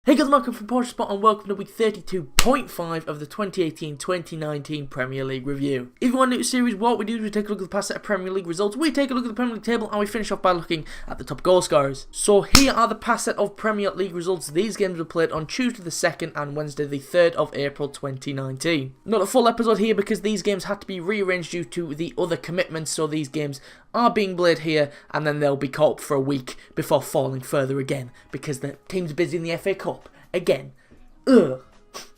Hey guys, Mark from Porsche Spot and welcome to week 32.5 of the 2018-2019 Premier League review. If you want a new series, what we do is we take a look at the past set of Premier League results, we take a look at the Premier League table, and we finish off by looking at the top goal scorers. So here are the past set of Premier League results. These games were played on Tuesday the 2nd and Wednesday the 3rd of April 2019. Not a full episode here because these games had to be rearranged due to the other commitments, so these games are being played here and then they'll be caught up for a week before falling further again because the team's busy in the FA Cup. Again. Ugh.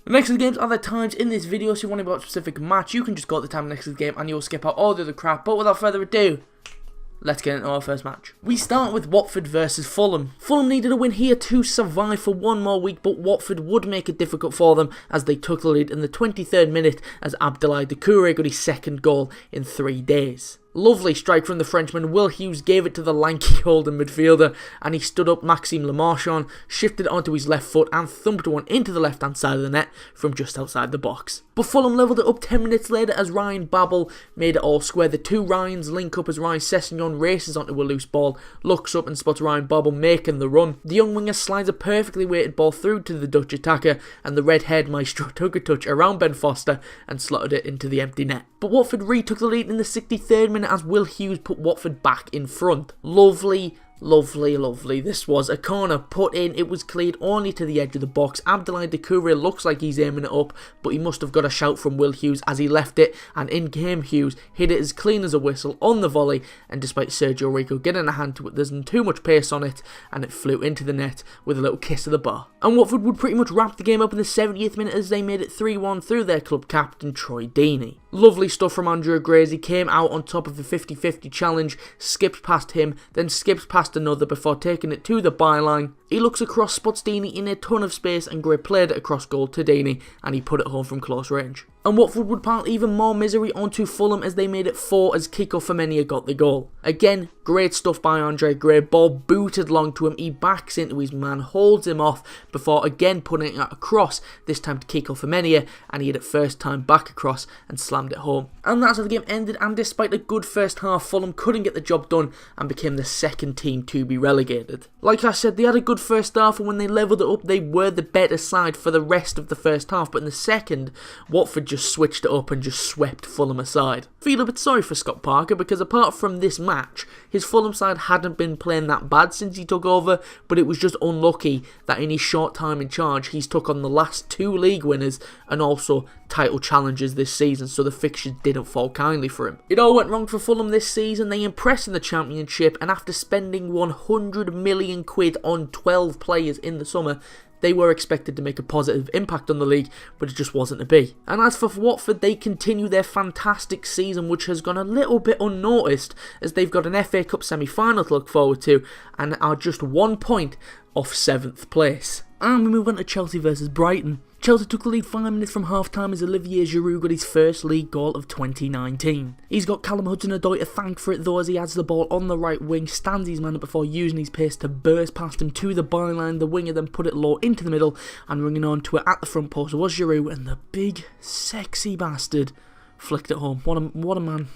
Next to the games are the times in this video, so if you want to go about a specific match, you can just go at the time next to the game and you'll skip out all the other crap. But without further ado, let's get into our first match. We start with Watford versus Fulham. Fulham needed a win here to survive for one more week, but Watford would make it difficult for them as they took the lead in the 23rd minute as Abdoulaye Doucouré got his second goal in 3 days. Lovely strike from the Frenchman. Will Hughes gave it to the lanky holding midfielder and he stood up Maxime Le Marchand, shifted onto his left foot and thumped one into the left hand side of the net from just outside the box. But Fulham levelled it up 10 minutes later as Ryan Babel made it all square. The two Ryans link up as Ryan Sessegnon races onto a loose ball, looks up and spots Ryan Babel making the run. The young winger slides a perfectly weighted ball through to the Dutch attacker and the red-haired maestro took a touch around Ben Foster and slotted it into the empty net. But Watford retook the lead in the 63rd minute as Will Hughes put Watford back in front. Lovely. This was a corner put in. It was cleared only to the edge of the box. Abdoulaye Doucouré looks like he's aiming it up, but he must have got a shout from Will Hughes as he left it, and in came Hughes, hit it as clean as a whistle on the volley, and despite Sergio Rico getting a hand to it, there's too much pace on it, and it flew into the net with a little kiss of the bar. And Watford would pretty much wrap the game up in the 70th minute as they made it 3-1 through their club captain Troy Deeney. Lovely stuff from Andrew Gracie, came out on top of the 50-50 challenge, skips past him, then skips past another before taking it to the byline. He looks across, spots Deeney in a ton of space and Gray played it across goal to Deeney and he put it home from close range. And Watford would pile even more misery onto Fulham as they made it 4 as Kiko Femenia got the goal. Again, great stuff by Andre Gray, ball booted long to him, he backs into his man, holds him off before again putting it across, this time to Kiko Femenia, and he had it first time back across and slammed it home. And that's how the game ended, and despite a good first half, Fulham couldn't get the job done and became the second team to be relegated. Like I said, they had a good first half and when they levelled it up they were the better side for the rest of the first half, but in the second, Watford just switched it up and just swept Fulham aside. Feel a bit sorry for Scott Parker because apart from this match, his Fulham side hadn't been playing that bad since he took over, but it was just unlucky that in his short time in charge he's took on the last 2 league winners and also title challenges this season, so the fixtures didn't fall kindly for him. It all went wrong for Fulham this season. They impressed in the Championship and after spending 100 million quid on 12 players in the summer, they were expected to make a positive impact on the league, but it just wasn't to be. And as for Watford, they continue their fantastic season, which has gone a little bit unnoticed, as they've got an FA Cup semi-final to look forward to, and are just 1 point off 7th place. And we move on to Chelsea versus Brighton. Chelsea took the lead 5 minutes from half-time as Olivier Giroud got his first league goal of 2019. He's got Callum Hudson-Odoi to thank for it though as he adds the ball on the right wing, stands his man up before using his pace to burst past him to the byline. The winger then put it low into the middle and ringing on to it at the front post was Giroud and the big sexy bastard flicked it home. What a man.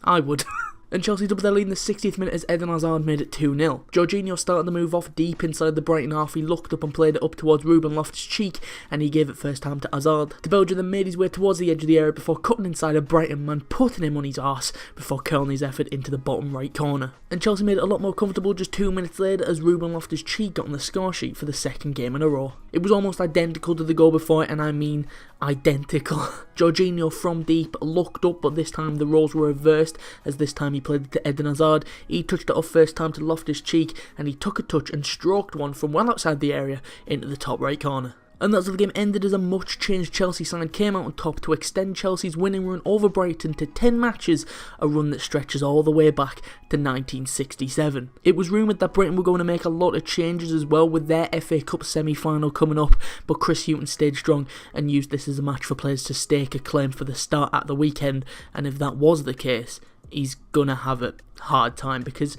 I would. And Chelsea doubled their lead in the 60th minute as Eden Hazard made it 2-0. Jorginho started the move off deep inside the Brighton half. He looked up and played it up towards Ruben Loftus-Cheek and he gave it first time to Hazard. De Belgium then made his way towards the edge of the area before cutting inside a Brighton man, putting him on his arse before curling his effort into the bottom right corner. And Chelsea made it a lot more comfortable just 2 minutes later as Ruben Loftus-Cheek got on the score sheet for the second game in a row. It was almost identical to the goal before it, and I mean identical. Jorginho from deep looked up, but this time the roles were reversed as this time he played it to Eden Hazard. He touched it off first time to Loftus-Cheek and he took a touch and stroked one from well outside the area into the top right corner. And that's how the game ended as a much changed Chelsea side came out on top to extend Chelsea's winning run over Brighton to 10 matches, a run that stretches all the way back to 1967. It was rumoured that Brighton were going to make a lot of changes as well with their FA Cup semi-final coming up, but Chris Hughton stayed strong and used this as a match for players to stake a claim for the start at the weekend, and if that was the case, he's gonna have a hard time because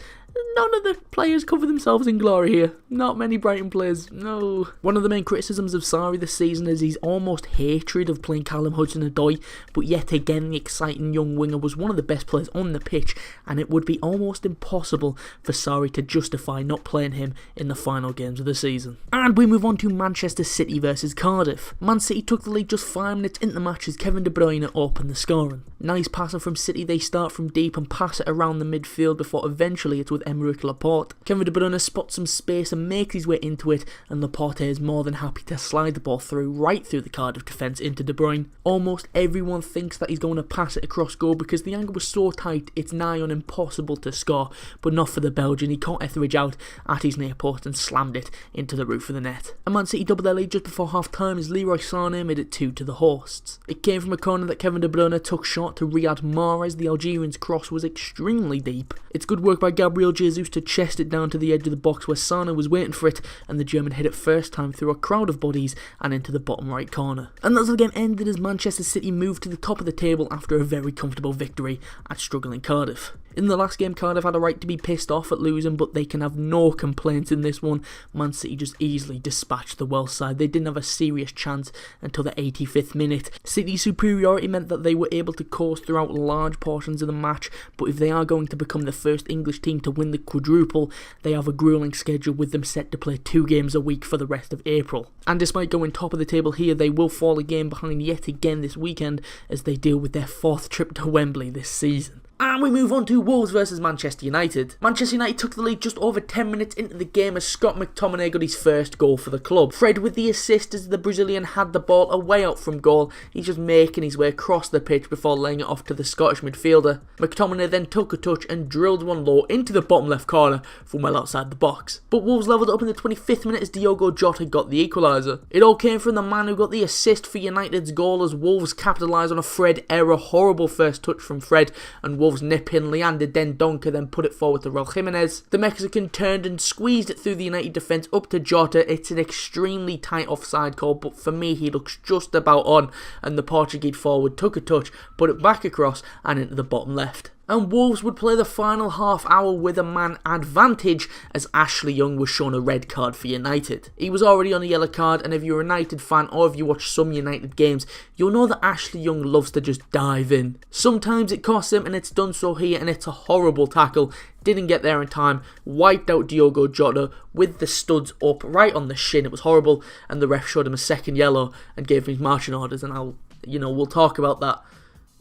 none of the players cover themselves in glory here. Not many Brighton players, no. One of the main criticisms of Sarri this season is his almost hatred of playing Callum Hudson-Odoi, but yet again the exciting young winger was one of the best players on the pitch, and it would be almost impossible for Sarri to justify not playing him in the final games of the season. And we move on to Manchester City versus Cardiff. Man City took the lead just 5 minutes into the match as Kevin De Bruyne opened the scoring. Nice passing from City, they start from deep and pass it around the midfield before eventually it's with Emerick Laporte. Kevin De Bruyne spots some space and makes his way into it, and Laporte is more than happy to slide the ball right through the Cardiff defence into De Bruyne. Almost everyone thinks that he's going to pass it across goal because the angle was so tight it's nigh on impossible to score, but not for the Belgian. He caught Etheridge out at his near post and slammed it into the roof of the net. And Man City doubled their lead just before half time as Leroy Sané made it 2 to the hosts. It came from a corner that Kevin De Bruyne took short to Riyad Mahrez. The Algerian's cross was extremely deep. It's good work by Gabriel Jesus to chest it down to the edge of the box where Sané was waiting for it, and the German hit it first time through a crowd of bodies and into the bottom right corner. And that's how the game ended as Manchester City moved to the top of the table after a very comfortable victory at struggling Cardiff. In the last game, Cardiff had a right to be pissed off at losing, but they can have no complaints in this one. Man City just easily dispatched the Welsh side. They didn't have a serious chance until the 85th minute. City's superiority meant that they were able to course throughout large portions of the match, but if they are going to become the first English team to win the quadruple, they have a gruelling schedule with them set to play 2 games a week for the rest of April. And despite going top of the table here, they will fall a game behind yet again this weekend as they deal with their 4th trip to Wembley this season. And we move on to Wolves versus Manchester United. Manchester United took the lead just over 10 minutes into the game as Scott McTominay got his first goal for the club. Fred with the assist as the Brazilian had the ball away out from goal. He's just making his way across the pitch before laying it off to the Scottish midfielder. McTominay then took a touch and drilled one low into the bottom left corner from well outside the box. But Wolves levelled up in the 25th minute as Diogo Jota got the equaliser. It all came from the man who got the assist for United's goal as Wolves capitalised on a Fred error. Horrible first touch from Fred, and Wolves nip in. Leander Dendoncker then put it forward to Raul Jimenez. The Mexican turned and squeezed it through the United defence up to Jota. It's an extremely tight offside call, but for me he looks just about on, and the Portuguese forward took a touch, put it back across and into the bottom left. And Wolves would play the final half hour with a man advantage as Ashley Young was shown a red card for United. He was already on a yellow card, and if you're a United fan or if you watch some United games, you'll know that Ashley Young loves to just dive in. Sometimes it costs him, and it's done so here, and it's a horrible tackle. Didn't get there in time, wiped out Diogo Jota with the studs up right on the shin. It was horrible, and the ref showed him a second yellow and gave him his marching orders, and we'll talk about that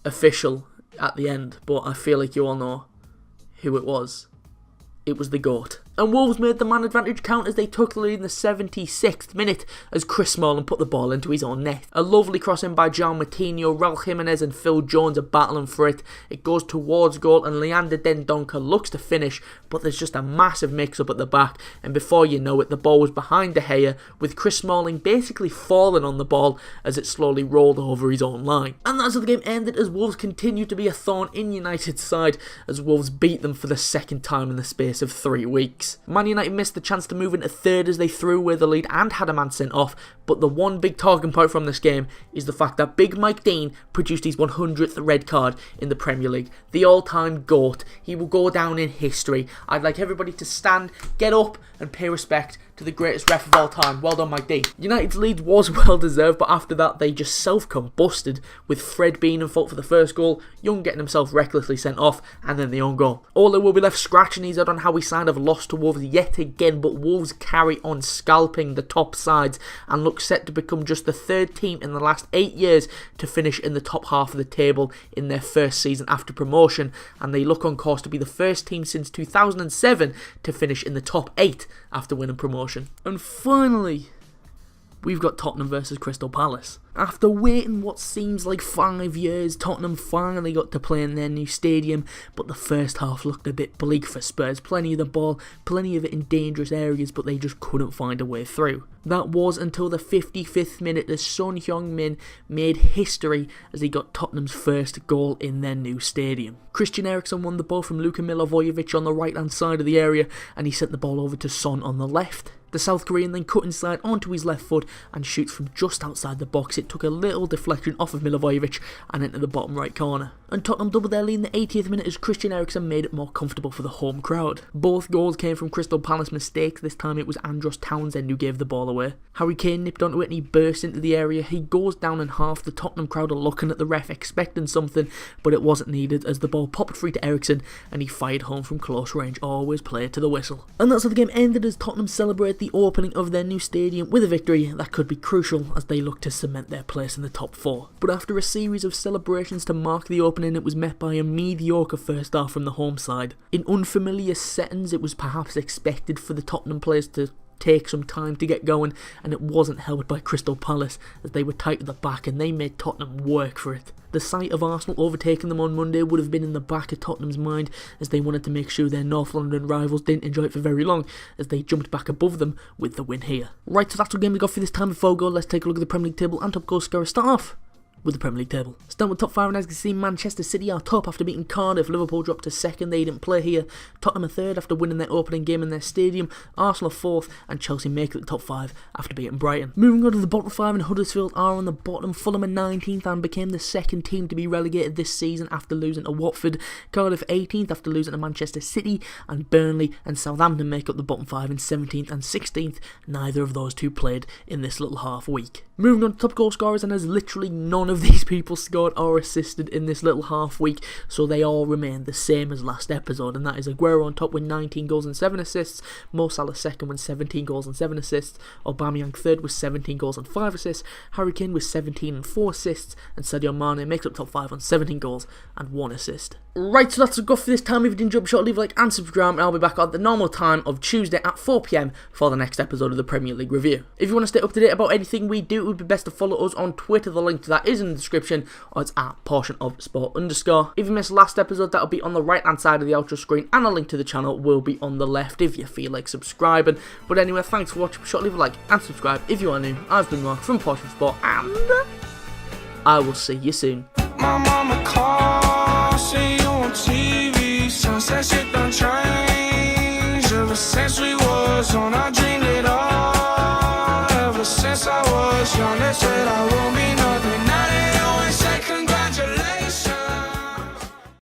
official at the end, but I feel like you all know who it was. It was the GOAT. And Wolves made the man advantage count as they took the lead in the 76th minute as Chris Smalling put the ball into his own net. A lovely cross in by João Moutinho. Raul Jimenez and Phil Jones are battling for it. It goes towards goal and Leander Dendoncker looks to finish, but there's just a massive mix-up at the back, and before you know it, the ball was behind De Gea, with Chris Smalling basically falling on the ball as it slowly rolled over his own line. And that's how the game ended as Wolves continued to be a thorn in United's side as Wolves beat them for the second time in the space of 3 weeks. Man United missed the chance to move into third as they threw away the lead and had a man sent off, but the one big talking point from this game is the fact that Big Mike Dean produced his 100th red card in the Premier League. The all-time GOAT. He will go down in history. I'd like everybody to stand, get up and pay respect to the greatest ref of all time. Well done, Mike D. United's lead was well deserved, but after that they just self-combusted, with Fred being in fault for the first goal, Young getting himself recklessly sent off, and then the own goal. Ole will be left scratching his head on how his side have lost to Wolves yet again, but Wolves carry on scalping the top sides and look set to become just the 3rd team in the last 8 years to finish in the top half of the table in their first season after promotion, and they look on course to be the first team since 2007 to finish in the top 8 after winning promotion. And finally, we've got Tottenham versus Crystal Palace. After waiting what seems like 5 years, Tottenham finally got to play in their new stadium, but the first half looked a bit bleak for Spurs. Plenty of the ball, plenty of it in dangerous areas, but they just couldn't find a way through. That was until the 55th minute as Son Heung-min made history as he got Tottenham's first goal in their new stadium. Christian Eriksen won the ball from Luka Milivojevic on the right hand side of the area, and he sent the ball over to Son on the left. The South Korean then cut inside onto his left foot and shoots from just outside the box. It took a little deflection off of Milivojevic and into the bottom right corner. And Tottenham doubled their lead in the 80th minute as Christian Eriksen made it more comfortable for the home crowd. Both goals came from Crystal Palace mistakes. This time it was Andros Townsend who gave the ball away. Harry Kane nipped onto it and he burst into the area. He goes down in half. The Tottenham crowd are looking at the ref expecting something, but it wasn't needed as the ball popped free to Eriksen and he fired home from close range. Always play to the whistle. And that's how the game ended as Tottenham celebrate the opening of their new stadium with a victory that could be crucial as they look to cement their place in the top 4. But after a series of celebrations to mark the opening, it was met by a mediocre first half from the home side. In unfamiliar settings, it was perhaps expected for the Tottenham players to take some time to get going, and it wasn't helped by Crystal Palace as they were tight at the back and they made Tottenham work for it. The sight of Arsenal overtaking them on Monday would have been in the back of Tottenham's mind as they wanted to make sure their North London rivals didn't enjoy it for very long as they jumped back above them with the win here. Right, so that's what game we got for this time. Before we go, let's take a look at the Premier League table and top goal scorers. Start off with the Premier League table. Starting with top 5, and as you can see, Manchester City are top after beating Cardiff. Liverpool dropped to second, they didn't play here. Tottenham are third after winning their opening game in their stadium. Arsenal are fourth, and Chelsea make it the top 5 after beating Brighton. Moving on to the bottom 5, and Huddersfield are on the bottom. Fulham are 19th and became the second team to be relegated this season after losing to Watford. Cardiff 18th after losing to Manchester City, and Burnley and Southampton make up the bottom 5 in 17th and 16th. Neither of those two played in this little half week. Moving on to top goal scorers, and there's literally none of these people scored or assisted in this little half week, so they all remain the same as last episode, and that is Aguero on top with 19 goals and 7 assists, Mo Salah second with 17 goals and 7 assists, Aubameyang third with 17 goals and 5 assists, Harry Kane with 17 and 4 assists, and Sadio Mane makes up top 5 on 17 goals and 1 assist. Right, so that's a go for this time. If you did enjoy, be sure to leave a like and subscribe, and I'll be back at the normal time of Tuesday at 4 PM for the next episode of the Premier League review. If you want to stay up to date about anything we do, it would be best to follow us on Twitter. The link to that is in the description, or it's at portionofsport_. If you missed last episode, that'll be on the right hand side of the outro screen, and a link to the channel will be on the left if you feel like subscribing. But anyway, thanks for watching. Be sure to leave a like and subscribe if you are new. I've been Mark from Portion of Sport, and I will see you soon. My mama calls, see you on TV. Sunset shit done changed. Ever since we was on, I dreamed it all. Ever since I was young, they said I won't be